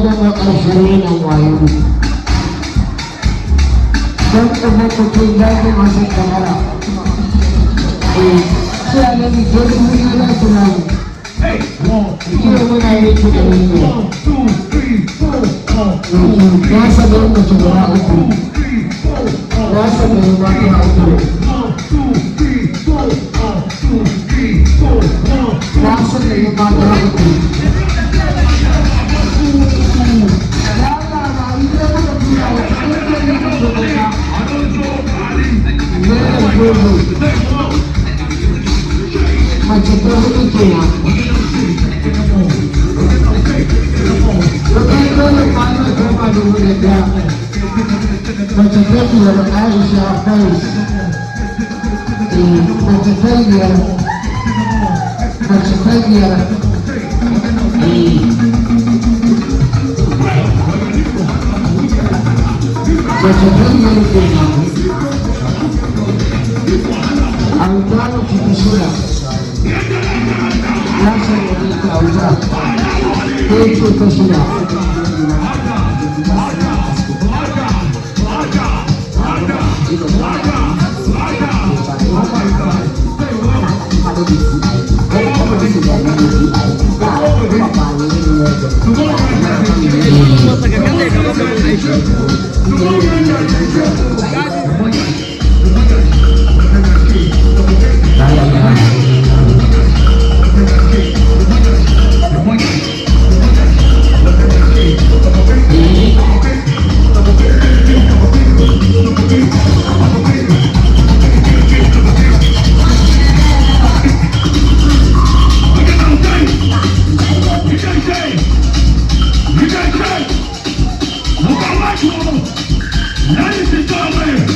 zama ƙarshen nan wayo don kuma mutum ya ji masu kamara sai a nan jirgin wuri na tunani iya muna yi tunani ne ya saba yin mace guda uku ya saba yin mata uku ya saba yin mata uku mace ta hudu kenan Bukan dole kwanan koma da wuri da mace ta biyar Aisha Fais mace ta biyar mace ta biyar kenan an gano cikin shida ya sanya ne ta wuta ko ce ta shida Ladies and gentlemen,